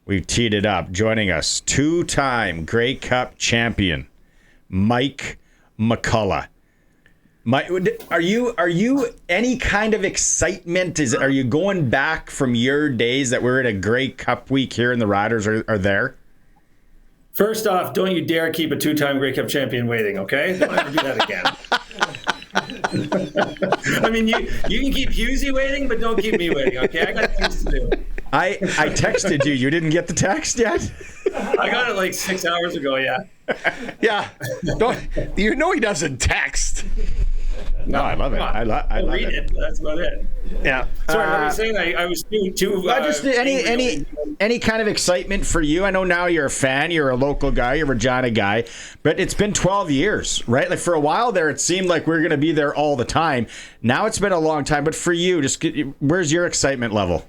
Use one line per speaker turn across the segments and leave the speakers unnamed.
We've teed it up. Joining us, two-time Grey Cup champion, Mike McCullough. Mike, are you any kind of excitement? Are you going back from your days that we're at a Grey Cup week here and the Riders are there?
First off, don't you dare keep a two-time Grey Cup champion waiting, okay? Don't ever do that again. I mean, you can keep Husey waiting, but don't keep me waiting, okay? I got things to do.
I texted you. You didn't get the text yet?
I got it like 6 hours ago, yeah.
Yeah. You know he doesn't text.
No, I love it. I love
read it. That's about it.
Yeah.
Sorry, what were you saying? I was too.
Just any kind of excitement for you. I know now you're a fan. You're a local guy. You're a Regina guy. But it's been 12 years, right? Like for a while there, it seemed like we're going to be there all the time. Now it's been a long time. But for you, where's your excitement level?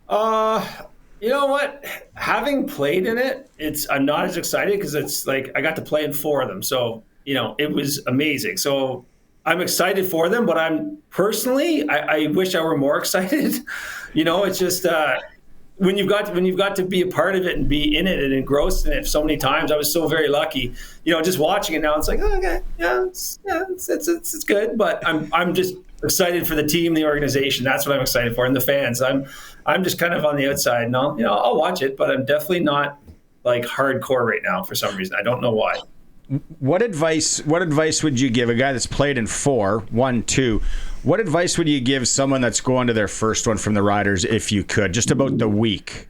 You know what? Having played in it, I'm not as excited because it's like I got to play in 4 of them. So, it was amazing. So I'm excited for them, but I'm personally, I wish I were more excited. It's just when you've got to be a part of it and be in it and engrossed in it so many times. I was so very lucky. Just watching it now, it's like, oh, okay, it's good. But I'm just excited for the team, the organization. That's what I'm excited for, and the fans. I'm just kind of on the outside. No, I'll watch it, but I'm definitely not like hardcore right now for some reason. I don't know why.
What advice would you give a guy that's played in 4, 1, 2? What advice would you give someone that's going to their first one from the Riders, if you could, just about the week?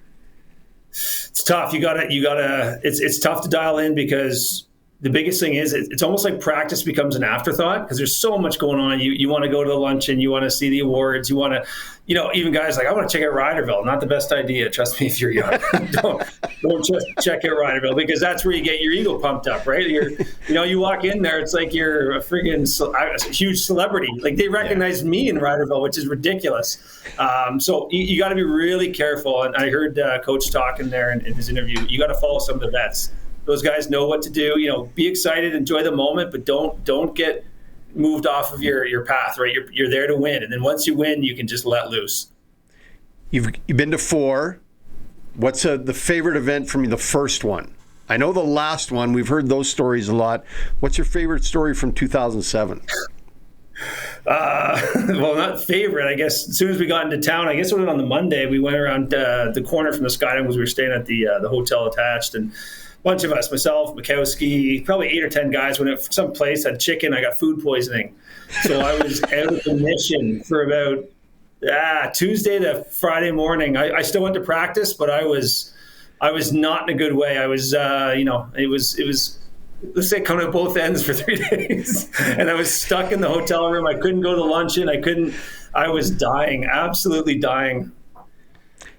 It's tough. You gotta. It's tough to dial in because the biggest thing is it's almost like practice becomes an afterthought because there's so much going on. You want to go to the luncheon, you want to see the awards, you want to, even guys like, I want to check out Riderville. Not the best idea. Trust me, if you're young, don't just check out Riderville because that's where you get your ego pumped up, right? You walk in there, it's like you're a friggin' huge celebrity. Like they recognize me in Riderville, which is ridiculous. So you got to be really careful. And I heard Coach talking there in his interview. You got to follow some of the vets. Those guys know what to do. Be excited, enjoy the moment, but don't get moved off of your path, right? You're there to win, and then once you win, you can just let loose.
You've been to 4. What's the favorite event from the first one? I know the last one. We've heard those stories a lot. What's your favorite story from 2007?
Well, not favorite. I guess as soon as we got into town, I guess it was on the Monday. We went around the corner from the Skyline because we were staying at the hotel attached, and bunch of us, myself, Mikowski, probably 8 or 10 guys went out some place, had chicken. I got food poisoning. So I was out of commission for about Tuesday to Friday morning. I still went to practice, but I was not in a good way. I was, it was, let's say, coming at both ends for 3 days. And I was stuck in the hotel room. I couldn't go to luncheon. I was dying, absolutely dying.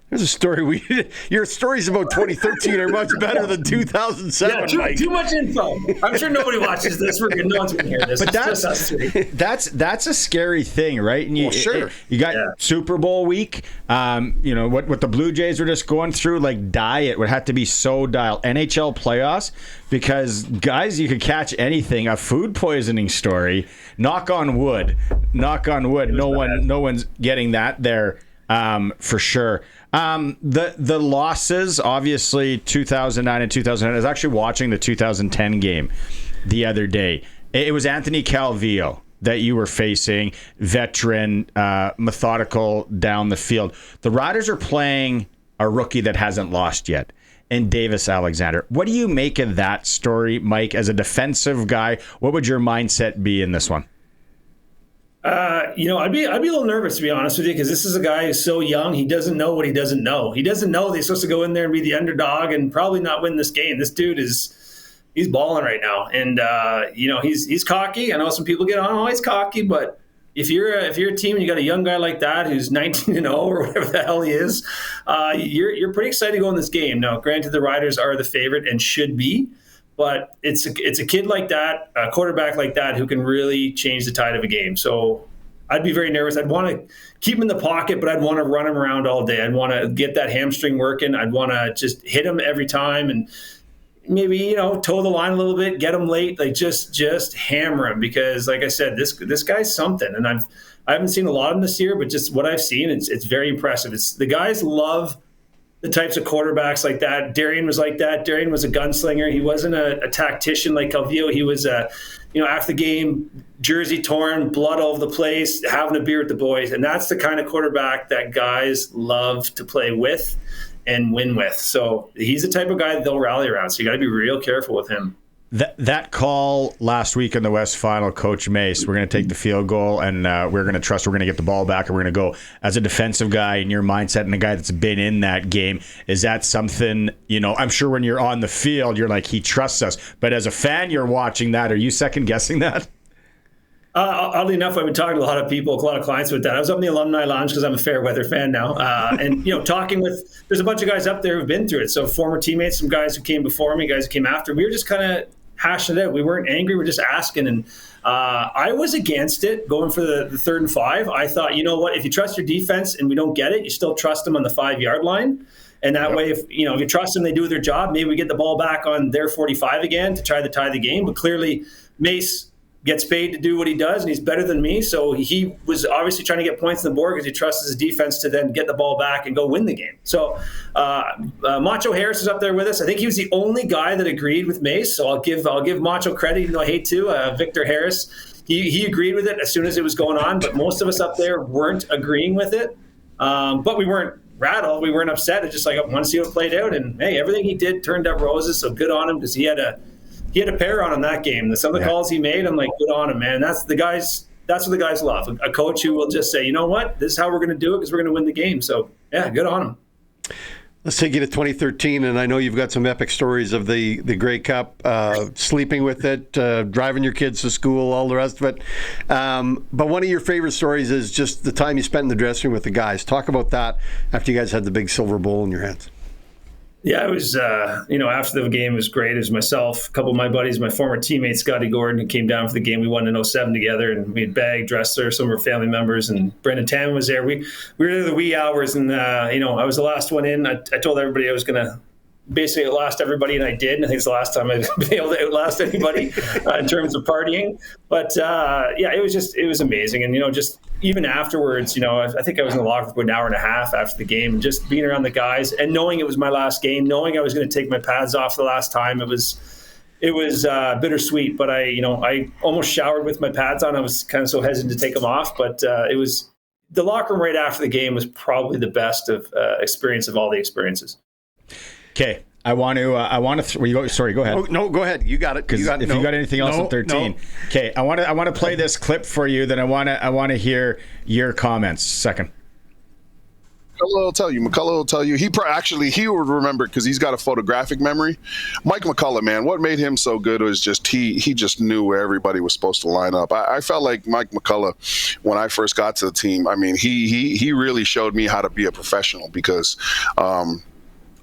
There's a story. Your stories about 2013 are much better than 2007.
Yeah, too much info. I'm sure nobody watches this. No one's going to hear this.
But that's a scary thing, right? And
sure.
You got Super Bowl week. What the Blue Jays were just going through, like diet would have to be so dialed. NHL playoffs, because guys, you could catch anything. A food poisoning story. Knock on wood. No one's getting that there for sure. The losses, obviously 2009 and 2010. I was actually watching the 2010 game the other day. It was Anthony Calvillo that you were facing, veteran, methodical down the field. The Riders are playing a rookie that hasn't lost yet, and Davis Alexander. What do you make of that story, Mike? As a defensive guy, what would your mindset be in this one?
I'd be a little nervous, to be honest with you, because this is a guy who's so young. He doesn't know what he doesn't know. He doesn't know that he's supposed to go in there and be the underdog and probably not win this game. This dude he's balling right now, and he's cocky. I know some people get on, oh, he's cocky, but if you're a team and you got a young guy like that who's 19-0 or whatever the hell he is, you're pretty excited to go in this game. Now, granted, the Riders are the favorite and should be. But it's a kid like that, a quarterback like that, who can really change the tide of a game. So I'd be very nervous. I'd want to keep him in the pocket, but I'd want to run him around all day. I'd want to get that hamstring working. I'd want to just hit him every time and maybe, toe the line a little bit, get him late, like just hammer him. Because like I said, this guy's something. And I haven't seen a lot of him this year, but just what I've seen, it's very impressive. The guys love the types of quarterbacks like that. Darian was like that. Darian was a gunslinger. He wasn't a tactician like Calvillo. He was after the game, jersey torn, blood all over the place, having a beer with the boys. And that's the kind of quarterback that guys love to play with and win with. So he's the type of guy that they'll rally around. So you got to be real careful with him.
That call last week in the West Final, Coach Mace, we're going to take the field goal and we're going to trust we're going to get the ball back and we're going to go as a defensive guy in your mindset and a guy that's been in that game. Is that something, I'm sure when you're on the field, you're like, he trusts us. But as a fan, you're watching that. Are you second guessing that?
Oddly enough, I've been talking to a lot of people, a lot of clients with that. I was up in the alumni lounge because I'm a fair weather fan now. And talking with, there's a bunch of guys up there who've been through it. So former teammates, some guys who came before me, guys who came after. We were just kind of hashing it out. We weren't angry. We were just asking. And I was against it going for the 3rd and 5. I thought, you know what, if you trust your defense and we don't get it, you still trust them on the 5-yard line. And that way, if you trust them, they do their job. Maybe we get the ball back on their 45 again to try to tie the game. But clearly, Mace gets paid to do what he does, and he's better than me. So he was obviously trying to get points on the board because he trusts his defense to then get the ball back and go win the game. So Macho Harris is up there with us. I think he was the only guy that agreed with Mace. So I'll give Macho credit, even though I hate to. Victor Harris, he agreed with it as soon as it was going on. But most of us up there weren't agreeing with it. But we weren't rattled. We weren't upset. It's just like I want to see what played out. And hey, everything he did turned up roses. So good on him because he had a pair on in that game. Some of the calls he made, I'm like, good on him, man. That's what the guys love. A coach who will just say, you know what, this is how we're going to do it because we're going to win the game. So, yeah, good on him.
Let's take you to 2013, and I know you've got some epic stories of the Grey Cup, sleeping with it, driving your kids to school, all the rest of it. But one of your favorite stories is just the time you spent in the dressing room with the guys. Talk about that after you guys had the big silver bowl in your hands.
Yeah, it was, after the game, it was great. It was myself, a couple of my buddies, my former teammate, Scotty Gordon, who came down for the game. We won in 07 together, and we had Bag, Dressler, some of our family members, and Brendan Tam was there. We were there the wee hours, and, I was the last one in. I told everybody I was going to basically outlast everybody, and I did. And I think it's the last time I've been able to outlast anybody in terms of partying. But, it was amazing. And, just even afterwards, I think I was in the locker room for an hour and a half after the game, and just being around the guys and knowing it was my last game, knowing I was going to take my pads off the last time. It was bittersweet, but I almost showered with my pads on. I was kind of so hesitant to take them off, but it was the locker room right after the game was probably the best of experience of all the experiences.
Okay, I want to. Sorry, go ahead.
Oh, no, go ahead. You got it.
If you got anything else on 13, okay. I want to play this clip for you. Then I want to hear your comments. Second.
McCullough will tell you. He would remember because he's got a photographic memory. Mike McCullough, man, what made him so good was just he just knew where everybody was supposed to line up. I felt like Mike McCullough, when I first got to the team, I mean, he really showed me how to be a professional because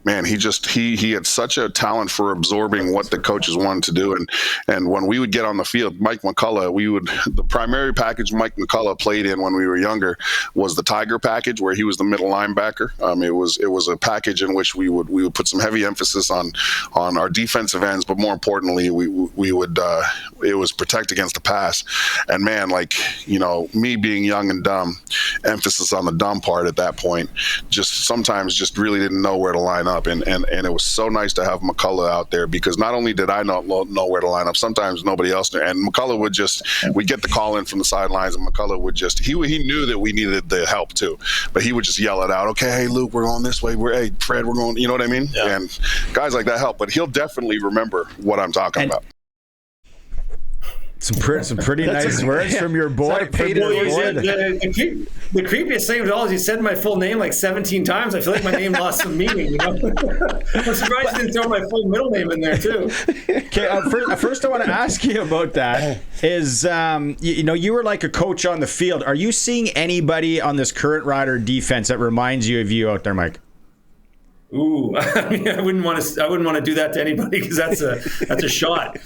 man, he had such a talent for absorbing what the coaches wanted to do. And when we would get on the field, Mike McCullough, the primary package Mike McCullough played in when we were younger was the Tiger package, where he was the middle linebacker. It was a package in which we would put some heavy emphasis on our defensive ends, but more importantly, it was protect against the pass. And man, me being young and dumb, emphasis on the dumb part at that point, just sometimes just really didn't know where to line up. And it was so nice to have McCullough out there because not only did I not know where to line up, sometimes nobody else knew. And McCullough we'd get the call in from the sidelines, and McCullough would he knew that we needed the help too, but he would just yell it out. Okay, hey Luke, we're going this way. Hey Fred, we're going. You know what I mean? Yeah. And guys like that help, but he'll definitely remember what I'm talking about.
Some pretty nice words from your boy.
The creepiest thing of it all is he said my full name like 17 times. I feel like my name lost some meaning. I'm surprised he didn't throw my full middle name in there too.
Okay, first I want to ask you about that. Is you were like a coach on the field. Are you seeing anybody on this current Rider defense that reminds you of you out there, Mike?
Ooh, I wouldn't want to do that to anybody because that's a shot.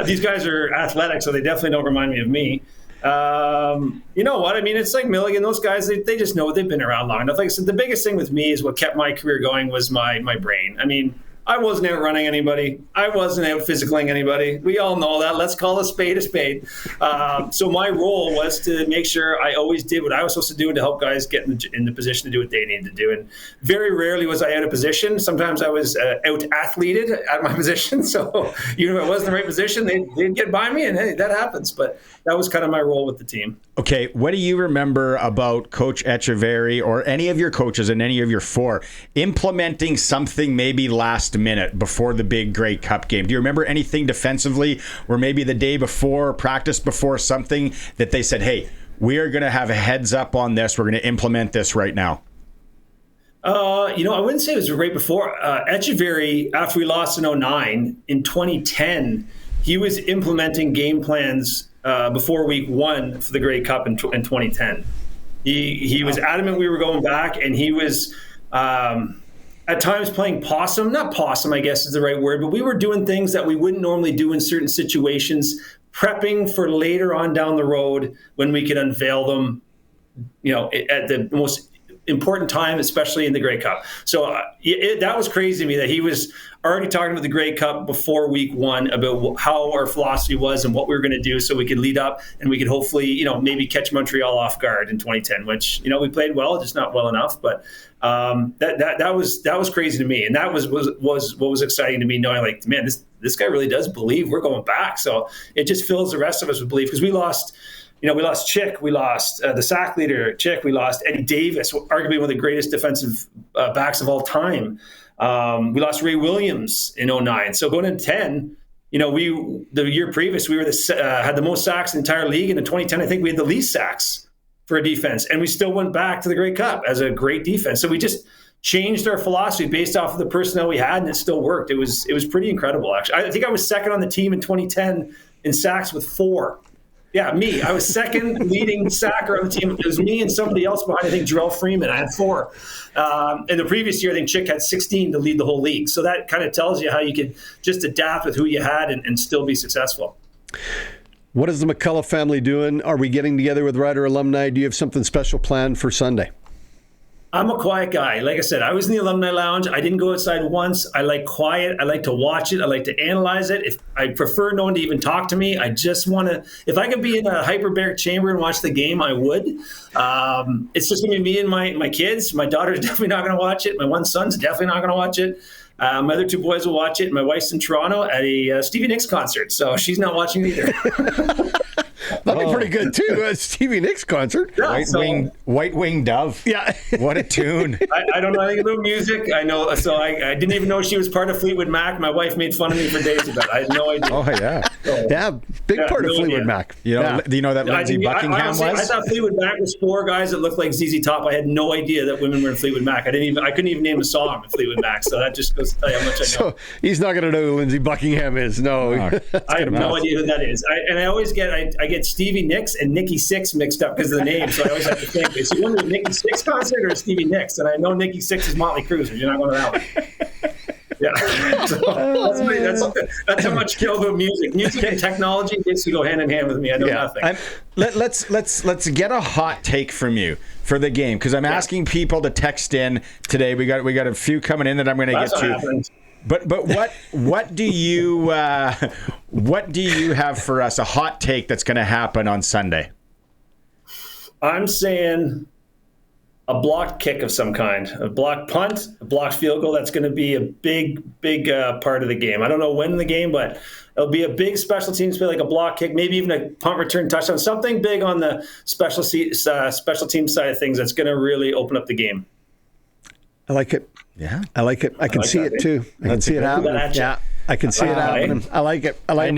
These guys are athletic, so they definitely don't remind me of me. You know what? I mean, it's like Milligan. Those guys, they just know they've been around long enough. Like I said, the biggest thing with me is what kept my career going was my brain. I mean, I wasn't out running anybody. I wasn't out physicaling anybody. We all know that. Let's call a spade a spade. So my role was to make sure I always did what I was supposed to do to help guys get in the position to do what they needed to do. And very rarely was I out of position. Sometimes I was out-athleted at my position. So even if I wasn't in the right position, they'd get by me, and hey, that happens. But that was kind of my role with the team.
Okay, what do you remember about Coach Echeverry or any of your coaches and any of your four implementing something maybe last minute before the big Grey Cup game? Do you remember anything defensively or maybe the day before, practice before, something that they said, hey, we are going to have a heads up on this. We're going to implement this right now?
I wouldn't say it was right before. Echeverry, after we lost in 2009, in 2010, he was implementing game plans before week one for the Grey Cup in 2010. He was adamant we were going back, and he was at times playing possum. Not possum, I guess is the right word, but we were doing things that we wouldn't normally do in certain situations, prepping for later on down the road when we could unveil them, at the most important time, especially in the Grey Cup. So that was crazy to me that he was already talking about the Grey Cup before week one about how our philosophy was and what we were going to do so we could lead up and we could hopefully, maybe catch Montreal off guard in 2010, which, we played well, just not well enough. But that was crazy to me. And that was what was exciting to me, knowing like, man, this guy really does believe we're going back. So it just fills the rest of us with belief, because we lost Chick, we lost the sack leader, Chick, we lost Eddie Davis, arguably one of the greatest defensive backs of all time. We lost Ray Williams in 2009. So going into 10, the year previous, we were had the most sacks in the entire league. And in 2010, I think we had the least sacks for a defense. And we still went back to the Grey Cup as a great defense. So we just changed our philosophy based off of the personnel we had, and it still worked. It was pretty incredible, actually. I think I was second on the team in 2010 in sacks with 4. Yeah, me. I was second leading sacker on the team. It was me and somebody else behind, I think, Jarrell Freeman. I had 4. In the previous year, I think Chick had 16 to lead the whole league. So that kind of tells you how you could just adapt with who you had and still be successful.
What is the McCullough family doing? Are we getting together with Rider alumni? Do you have something special planned for Sunday?
I'm a quiet guy. Like I said, I was in the alumni lounge. I didn't go outside once. I like quiet. I like to watch it. I like to analyze it. I prefer no one to even talk to me. I just want to, if I could be in a hyperbaric chamber and watch the game, I would. It's just going to be me and my kids. My daughter's definitely not going to watch it. My one son's definitely not going to watch it. My other 2 boys will watch it. My wife's in Toronto at a Stevie Nicks concert, so she's not watching it either.
That'd be pretty good too. A Stevie Nicks concert.
Yeah,
White Winged Dove.
Yeah.
What a tune.
I don't know anything about music. I know, so I didn't even know she was part of Fleetwood Mac. My wife made fun of me for days about it. I had no idea.
Oh, yeah.
Yeah, big part of Fleetwood Mac.
Do you know that Lindsey Buckingham was?
I thought Fleetwood Mac was 4 guys that looked like ZZ Top. I had no idea that women were in Fleetwood Mac. I couldn't even name a song in Fleetwood Mac. So that just goes to tell you how much I know.
So he's not going to know who Lindsey Buckingham is. No.
I have no idea who that is. I always get Stevie Nicks and Nikki Sixx mixed up because of the name. So I always have to think, is he going to a Nikki Sixx concert or a Stevie Nicks? And I know Nikki Sixx is Motley Crue, so you're not going to that one. Yeah, so that's how much kill about music. Music and technology basically go hand in hand with me. I know nothing.
Let's get a hot take from you for the game, because I'm asking people to text in today. We got a few coming in that I'm going to get to. But what do you have for us? A hot take that's going to happen on Sunday?
I'm saying a blocked kick of some kind, a blocked punt, a blocked field goal. That's going to be a big part of the game. I don't know when in the game, but it'll be a big special teams play, like a block kick, maybe even a punt return touchdown, something big on the special team side of things that's going to really open up the game.
I like it.
Yeah,
I like it. I can see it too. I can see it happening. Yeah, I can see it happening. I like it. I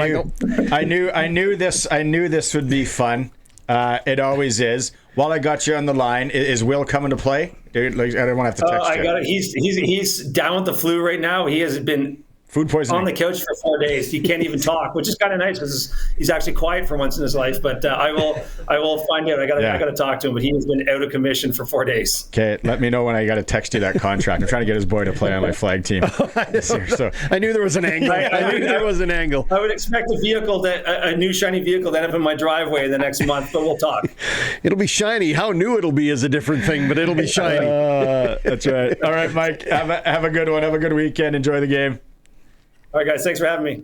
knew this would be fun. It always is. While I got you on the line, is Will coming to play? I don't want to have to text you.
He's down with the flu right now. He has been
Food poisoning.
On the couch for 4 days. He can't even talk, which is kind of nice because he's actually quiet for once in his life. But I will find out. I got to talk to him. But he has been out of commission for 4 days.
Okay, let me know when I got to text you that contract. I'm trying to get his boy to play on my flag team. So
I knew there was an angle. I knew there was an angle.
I would expect a new shiny vehicle to end up in my driveway in the next month, but we'll talk.
It'll be shiny. How new it'll be is a different thing, but it'll be shiny.
That's right. All right, Mike. Have a good one. Have a good weekend. Enjoy the game.
All right, guys. Thanks for having me.